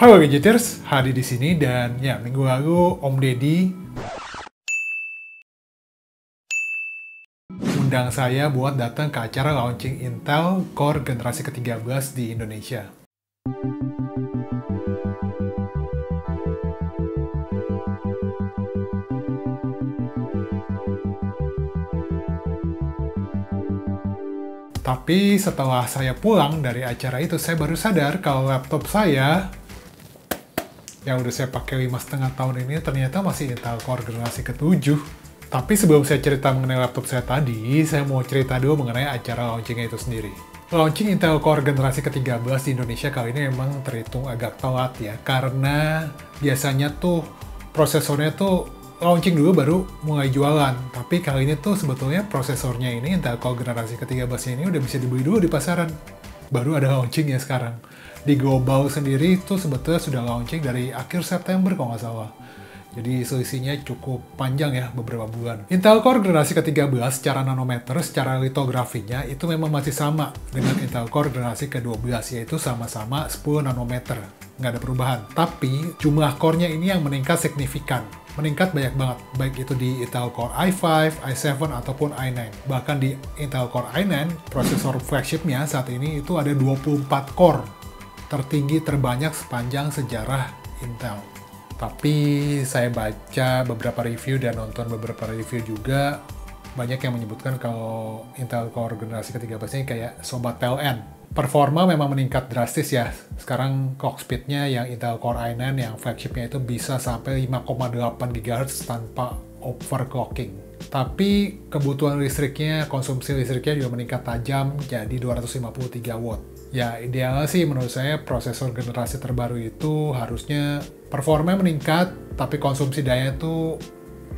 Halo Gadgeters, Hadi di sini dan ya minggu lalu Om Deddy undang saya buat datang ke acara launching Intel Core generasi ke-13 di Indonesia. Tapi setelah saya pulang dari acara itu, saya baru sadar kalau laptop saya yang udah saya pakai 5,5 tahun ini ternyata masih Intel Core generasi ke-7. Tapi sebelum saya cerita mengenai laptop saya tadi, saya mau cerita dulu mengenai acara launchingnya itu sendiri. Launching Intel Core generasi ke-13 di Indonesia kali ini memang terhitung agak telat ya, karena biasanya tuh prosesornya tuh launching dulu baru mulai jualan. Tapi kali ini tuh sebetulnya prosesornya ini, Intel Core generasi ke-13 ini udah bisa dibeli dulu di pasaran. Baru ada launchingnya sekarang. Di global sendiri itu sebetulnya sudah launching dari akhir September kalau nggak salah. Jadi selisihnya cukup panjang ya, beberapa bulan. Intel Core generasi ke-13 secara nanometer, secara litografinya itu memang masih sama dengan Intel Core generasi ke-12, yaitu sama-sama 10 nanometer. Nggak ada perubahan. Tapi jumlah core-nya ini yang meningkat signifikan. Meningkat banyak banget, baik itu di Intel Core i5, i7, ataupun i9. Bahkan di Intel Core i9, prosesor flagship-nya saat ini itu ada 24 core. Tertinggi terbanyak sepanjang sejarah Intel. Tapi saya baca beberapa review dan nonton beberapa review juga, banyak yang menyebutkan kalau Intel Core generasi ke-13 ini kayak sobat PLN. Performa memang meningkat drastis ya. Sekarang clock speed-nya yang Intel Core i9 yang flagship-nya itu bisa sampai 5,8 GHz tanpa overclocking. Tapi kebutuhan listriknya, konsumsi listriknya juga meningkat tajam jadi 253 watt. Ya idealnya sih menurut saya prosesor generasi terbaru itu harusnya performa meningkat, tapi konsumsi daya itu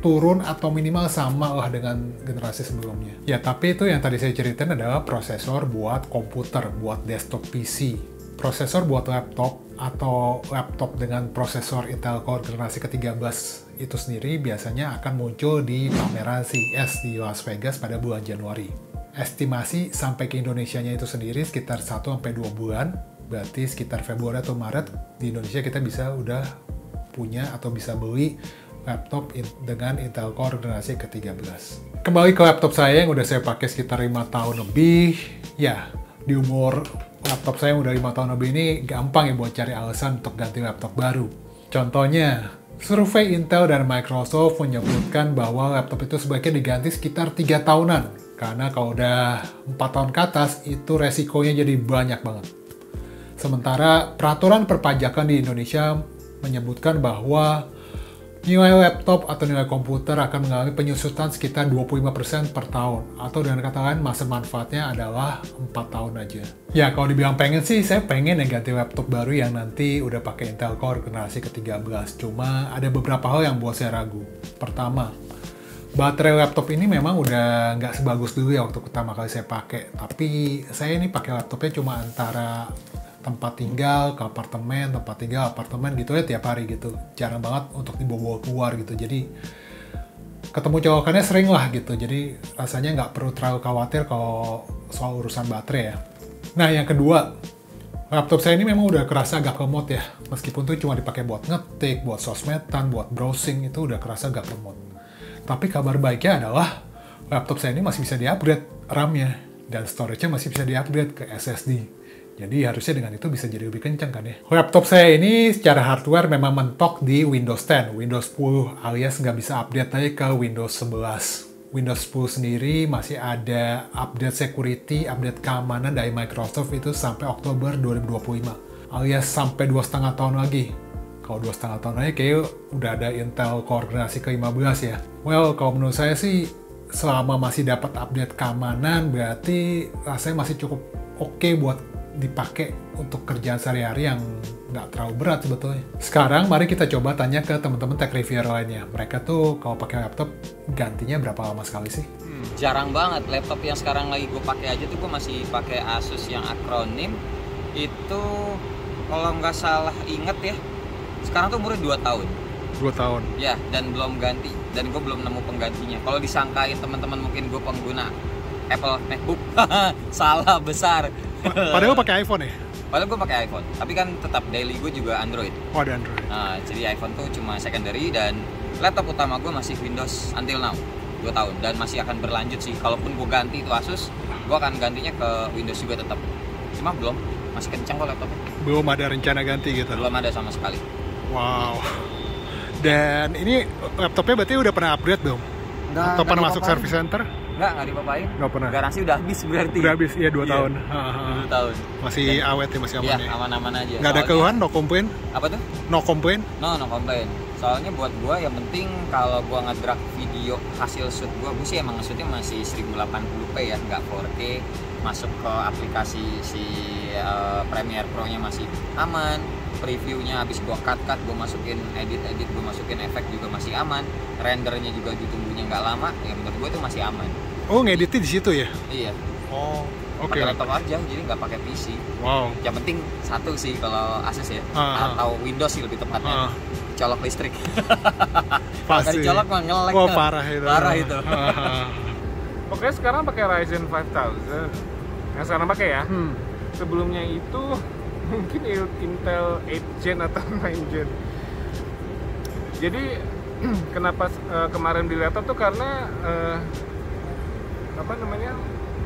turun atau minimal sama lah dengan generasi sebelumnya. Ya, tapi itu yang tadi saya ceritain adalah prosesor buat komputer, buat desktop PC. Prosesor buat laptop atau laptop dengan prosesor Intel Core generasi ke-13 itu sendiri biasanya akan muncul di pameran CES di Las Vegas pada bulan Januari. Estimasi sampai ke Indonesianya itu sendiri sekitar 1-2 bulan, berarti sekitar Februari atau Maret di Indonesia kita bisa udah punya atau bisa beli laptop dengan Intel Core generasi ke-13. Kembali ke laptop saya yang udah saya pakai sekitar 5 tahun lebih. Ya, di umur laptop saya yang udah 5 tahun lebih ini gampang ya buat cari alasan untuk ganti laptop baru. Contohnya, survei Intel dan Microsoft menyebutkan bahwa laptop itu sebaiknya diganti sekitar 3 tahunan. Karena kalau udah 4 tahun ke atas, itu resikonya jadi banyak banget. Sementara peraturan perpajakan di Indonesia menyebutkan bahwa nilai laptop atau nilai komputer akan mengalami penyusutan sekitar 25% per tahun. Atau dengan kata lain, masa manfaatnya adalah 4 tahun aja. Ya, kalau dibilang pengen sih, saya pengen yang ganti laptop baru yang nanti udah pakai Intel Core generasi ke-13. Cuma ada beberapa hal yang buat saya ragu. Pertama, baterai laptop ini memang udah nggak sebagus dulu ya waktu pertama kali saya pakai. Tapi saya ini pakai laptopnya cuma antara tempat tinggal ke apartemen, tempat tinggal apartemen gitu ya tiap hari gitu. Jarang banget untuk dibawa keluar gitu. Jadi ketemu colokannya sering lah gitu. Jadi rasanya nggak perlu terlalu khawatir kalau soal urusan baterai ya. Nah yang kedua, laptop saya ini memang udah kerasa agak lemot ya. Meskipun tuh cuma dipakai buat ngetik, buat sosmedan, buat browsing, itu udah kerasa agak lemot. Tapi kabar baiknya adalah laptop saya ini masih bisa di-upgrade RAM-nya. Dan storage-nya masih bisa di-upgrade ke SSD. Jadi harusnya dengan itu bisa jadi lebih kencang kan ya. Laptop saya ini secara hardware memang mentok di Windows 10, Windows 10 alias nggak bisa update lagi ke Windows 11. Windows 10 sendiri masih ada update security, update keamanan dari Microsoft itu sampai Oktober 2025. Alias sampai 2,5 tahun lagi. Kalau 2,5 tahun lagi kayak udah ada Intel Core generasi ke-15 ya. Well, kalau menurut saya sih selama masih dapat update keamanan berarti rasanya masih cukup oke buat dipakai untuk kerjaan sehari-hari yang nggak terlalu berat sebetulnya. Sekarang mari kita coba tanya ke teman-teman tech reviewer lainnya. Mereka tuh kalau pakai laptop gantinya berapa lama sekali sih? Jarang banget. Laptop yang sekarang lagi gue pakai aja tuh gue masih pakai Asus yang akronim. Itu kalau nggak salah inget ya, sekarang tuh umurnya 2 tahun. 2 tahun? Ya, dan belum ganti. Dan gue belum nemu penggantinya. Kalau disangkain teman-teman mungkin gue pengguna Apple MacBook, salah besar. Padahal pakai iPhone ya? Padahal gue pakai iPhone, tapi kan tetap daily gue juga Android. Oh, ada Android. Nah, jadi iPhone tuh cuma secondary dan laptop utama gue masih Windows until now 2 tahun dan masih akan berlanjut sih. Kalaupun gue ganti itu Asus, gue akan gantinya ke Windows juga tetap. Cuma belum, masih kencang kok laptopnya. Belum ada rencana ganti gitu? Belum ada sama sekali. Wow. Dan ini laptopnya berarti udah pernah upgrade belum? Atau pernah masuk service center? Nggak dipapain. Nggak pernah. Garansi udah habis berarti. Udah habis, iya 2 tahun. 2 tahun. Masih awet ya, masih aman Iya, ya? aman-aman aja. Nggak ada keluhan, no complain? Apa tuh? No complain? No complain. Soalnya buat gua yang penting kalau gua ngedrag video hasil shoot gua sih emang shootnya masih 1080p ya, nggak 4K. Masuk ke aplikasi si Premiere Pro-nya masih aman. Previewnya habis gua cut, gua masukin edit, gua masukin efek juga masih aman. Rendernya juga ditunggunya nggak lama, ya menurut gua itu masih aman. Oh, ngeditnya di situ ya? Iya. Oh, oke. Pakai laptop aja, jadi nggak pakai PC. Wow. Yang penting satu sih kalau Asus ya, atau Windows sih lebih tepatnya. Colok listrik. Pasti. Kalau colok mah ngelek. Wah, parah itu. Parah itu. Oke, sekarang pakai Ryzen 5000. Yang sekarang pakai ya. Sebelumnya itu mungkin Intel 8 Gen atau 9 Gen. Jadi kenapa kemarin beli laptop tuh karena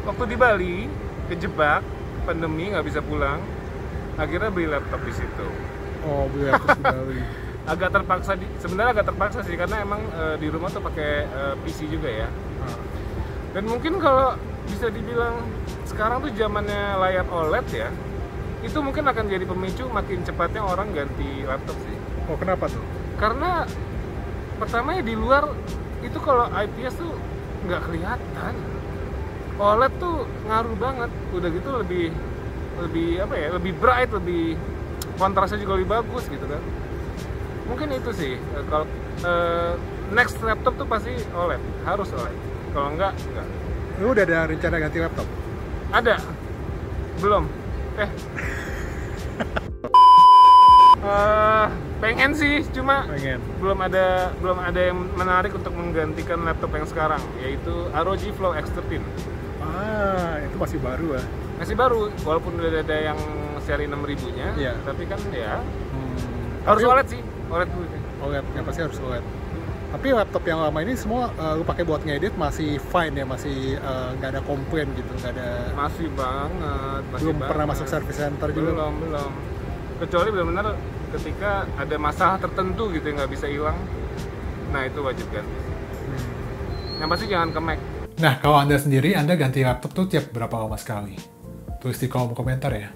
waktu di Bali kejebak pandemi nggak bisa pulang, akhirnya beli laptop di situ. Oh, beli laptop di Bali. Sebenarnya agak terpaksa sih karena emang di rumah tuh pakai PC juga ya. Dan mungkin kalau bisa dibilang sekarang tuh zamannya layar OLED ya, itu mungkin akan jadi pemicu makin cepatnya orang ganti laptop sih. Oh, kenapa tuh? Karena pertamanya di luar itu kalau IPS tuh nggak kelihatan. OLED tuh ngaruh banget. Udah gitu lebih bright, lebih kontrasnya juga lebih bagus gitu kan. Mungkin itu sih. Kalau next laptop tuh pasti OLED, harus OLED. Kalau enggak. Lu udah ada rencana ganti laptop? Ada. Belum. Pengen sih, cuma belum ada yang menarik untuk menggantikan laptop yang sekarang, yaitu ROG Flow X13. Itu masih baru ya? Masih baru, walaupun udah ada yang seri 6000-nya, tapi kan ya harus OLED sih, OLED dulu sih. OLED, yang pasti harus OLED. Tapi laptop yang lama ini semua lu pakai buat ngedit masih fine ya, masih nggak ada komplain gitu, nggak ada. Masih banget. Belum pernah masuk service center juga. Belum. Kecuali benar-benar ketika ada masalah tertentu gitu yang nggak bisa hilang, nah itu wajib ganti. Yang pasti jangan ke Mac. Nah, kalau Anda sendiri, Anda ganti laptop tuh tiap berapa lama sekali? Tulis di kolom komentar ya.